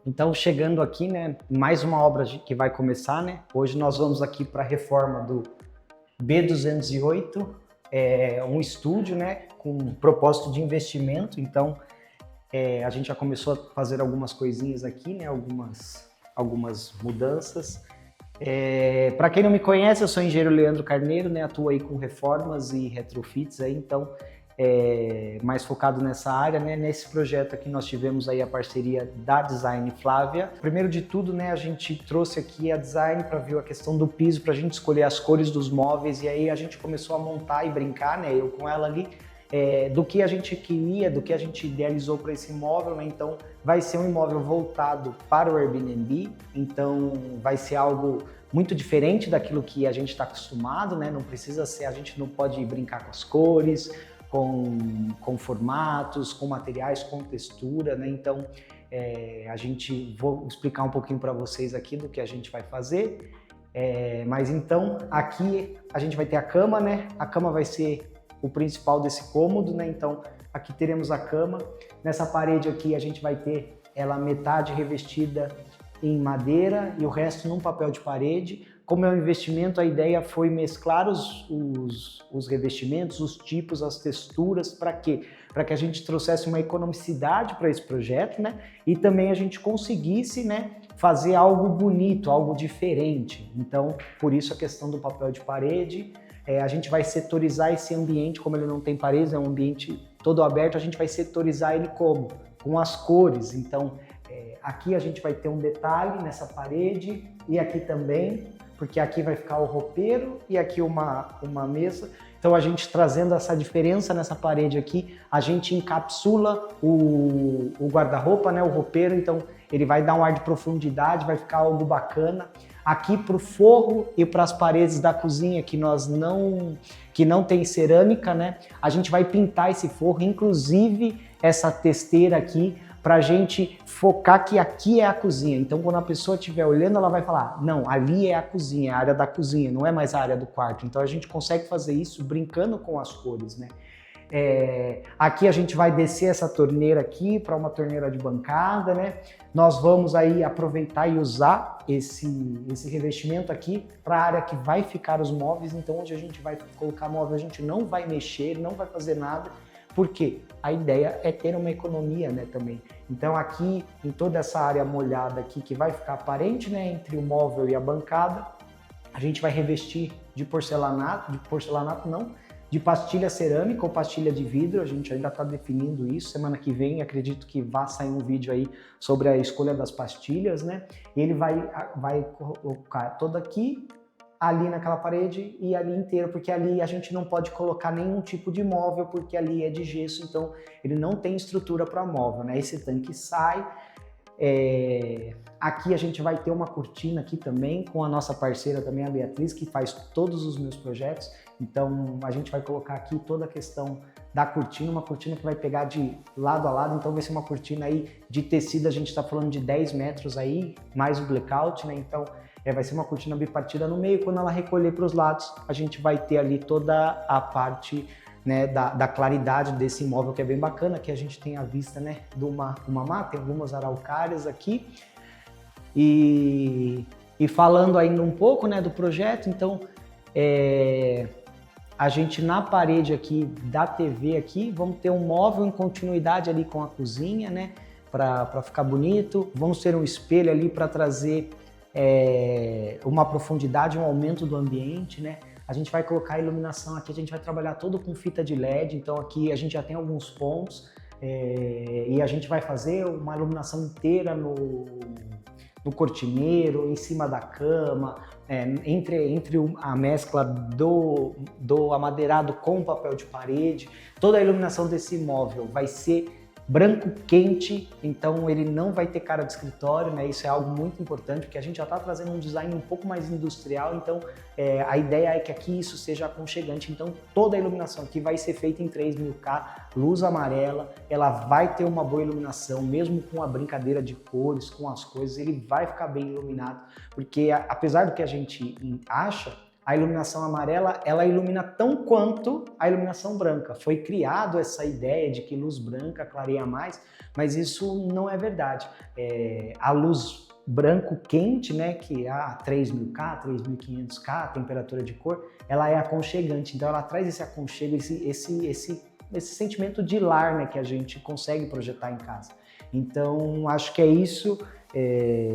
Então, chegando aqui, né, mais uma obra que vai começar, né? Hoje nós vamos aqui para a reforma do B208, um estúdio, né, com propósito de investimento. Então, a gente já começou a fazer algumas coisinhas aqui, né, algumas mudanças. Para quem não me conhece, eu sou o engenheiro Leandro Carneiro, né, atuo aí com reformas e retrofits aí, então mais focado nessa área, né? Nesse projeto aqui nós tivemos aí a parceria da Design Flávia. Primeiro de tudo, né, a gente trouxe aqui a Design para ver a questão do piso, para a gente escolher as cores dos móveis, e aí a gente começou a montar e brincar, né, eu com ela ali, do que a gente queria, do que a gente idealizou para esse imóvel, né? Então vai ser um imóvel voltado para o Airbnb, então vai ser algo muito diferente daquilo que a gente está acostumado, né? Não precisa ser, a gente não pode brincar com as cores, com formatos, com materiais, com textura, né? Então, vou explicar um pouquinho para vocês aqui do que a gente vai fazer. Mas então, aqui a gente vai ter a cama, né? A cama vai ser o principal desse cômodo, né? Então, aqui teremos a cama. Nessa parede aqui a gente vai ter ela metade revestida em madeira e o resto num papel de parede. Como é um investimento, a ideia foi mesclar os revestimentos, os tipos, as texturas, para quê? Para que a gente trouxesse uma economicidade para esse projeto, né? E também a gente conseguisse, né, fazer algo bonito, algo diferente. Então, por isso a questão do papel de parede. A gente vai setorizar esse ambiente, como ele não tem paredes, é um ambiente todo aberto, a gente vai setorizar ele como? Com as cores. Então, aqui a gente vai ter um detalhe nessa parede e aqui também, porque aqui vai ficar o roupeiro e aqui uma mesa. Então a gente trazendo essa diferença nessa parede aqui, a gente encapsula o guarda-roupa, né, o roupeiro, então ele vai dar um ar de profundidade, vai ficar algo bacana. Aqui para o forro e para as paredes da cozinha que não tem cerâmica, né, a gente vai pintar esse forro, inclusive essa testeira aqui, para a gente focar que aqui é a cozinha. Então, quando a pessoa estiver olhando, ela vai falar, não, ali é a cozinha, é a área da cozinha, não é mais a área do quarto. Então, a gente consegue fazer isso brincando com as cores, né? Aqui a gente vai descer essa torneira aqui para uma torneira de bancada, né? Nós vamos aí aproveitar e usar esse revestimento aqui para a área que vai ficar os móveis. Então, onde a gente vai colocar móvel, a gente não vai mexer, não vai fazer nada. Porque a ideia é ter uma economia, né, também. Então aqui, em toda essa área molhada aqui, que vai ficar aparente, né, entre o móvel e a bancada, a gente vai revestir de porcelanato não, de pastilha cerâmica ou pastilha de vidro, a gente ainda está definindo isso. Semana que vem, acredito que vai sair um vídeo aí sobre a escolha das pastilhas, né, e ele vai colocar todo aqui, ali naquela parede e ali inteiro, porque ali a gente não pode colocar nenhum tipo de móvel, porque ali é de gesso, então ele não tem estrutura para móvel, né? Esse tanque sai. Aqui a gente vai ter uma cortina aqui também, com a nossa parceira também, a Beatriz, que faz todos os meus projetos. Então a gente vai colocar aqui toda a questão da cortina, uma cortina que vai pegar de lado a lado, então vai ser uma cortina aí de tecido, a gente está falando de 10 metros aí, mais o blackout, né? Então vai ser uma cortina bipartida no meio, quando ela recolher para os lados, a gente vai ter ali toda a parte, né, da claridade desse imóvel, que é bem bacana, que a gente tem a vista, né, de uma mata, tem algumas araucárias aqui. E falando ainda um pouco, né, do projeto, então a gente na parede aqui da TV aqui, vamos ter um móvel em continuidade ali com a cozinha, né, para ficar bonito. Vamos ter um espelho ali para trazer uma profundidade, um aumento do ambiente, né? A gente vai colocar a iluminação aqui, a gente vai trabalhar todo com fita de LED, então aqui a gente já tem alguns pontos e a gente vai fazer uma iluminação inteira no cortineiro, em cima da cama, entre a mescla do amadeirado com o papel de parede. Toda a iluminação desse imóvel vai ser branco quente, então ele não vai ter cara de escritório, né? Isso é algo muito importante, porque a gente já está trazendo um design um pouco mais industrial, então a ideia é que aqui isso seja aconchegante. Então toda a iluminação aqui vai ser feita em 3000K, luz amarela, ela vai ter uma boa iluminação, mesmo com a brincadeira de cores, com as coisas, ele vai ficar bem iluminado, porque apesar do que a gente acha, a iluminação amarela, ela ilumina tão quanto a iluminação branca. Foi criado essa ideia de que luz branca clareia mais, mas isso não é verdade. A luz branco quente, né, que é a 3000K, 3500K, temperatura de cor, ela é aconchegante, então ela traz esse aconchego, esse sentimento de lar, né, que a gente consegue projetar em casa. Então, acho que é isso.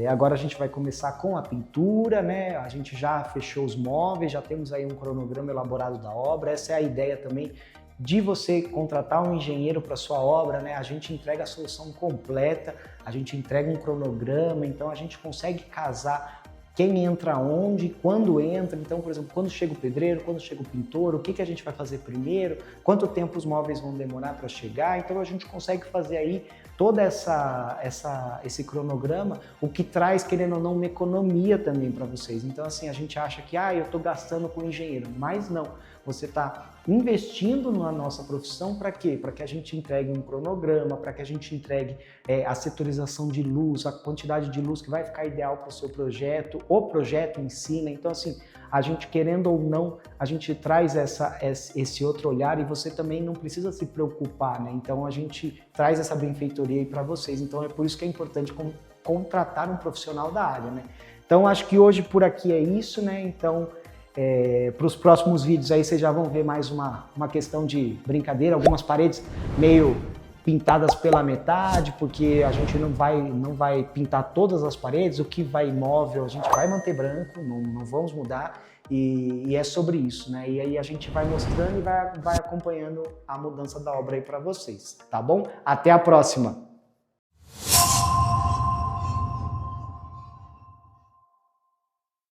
Agora a gente vai começar com a pintura, né? A gente já fechou os móveis, já temos aí um cronograma elaborado da obra. Essa é a ideia também de você contratar um engenheiro para sua obra, né? A gente entrega a solução completa, a gente entrega um cronograma, então a gente consegue casar quem entra onde, quando entra. Então, por exemplo, quando chega o pedreiro, quando chega o pintor, o que a gente vai fazer primeiro, quanto tempo os móveis vão demorar para chegar. Então a gente consegue fazer aí todo esse cronograma, o que traz, querendo ou não, uma economia também para vocês. Então, assim, a gente acha que eu estou gastando com o engenheiro, mas não. Você está investindo na nossa profissão para quê? Para que a gente entregue um cronograma, para que a gente entregue a setorização de luz, a quantidade de luz que vai ficar ideal para o seu projeto, o projeto em si, né? Então, assim, a gente, querendo ou não, a gente traz esse outro olhar e você também não precisa se preocupar, né? Então, a gente traz essa benfeitoria aí para vocês. Então, é por isso que é importante contratar um profissional da área, né? Então, acho que hoje por aqui é isso, né? Então, para os próximos vídeos aí vocês já vão ver mais uma questão de brincadeira, algumas paredes meio pintadas pela metade, porque a gente não vai pintar todas as paredes, o que vai imóvel a gente vai manter branco, não vamos mudar, e é sobre isso, né? E aí a gente vai mostrando e vai acompanhando a mudança da obra aí para vocês, tá bom? Até a próxima!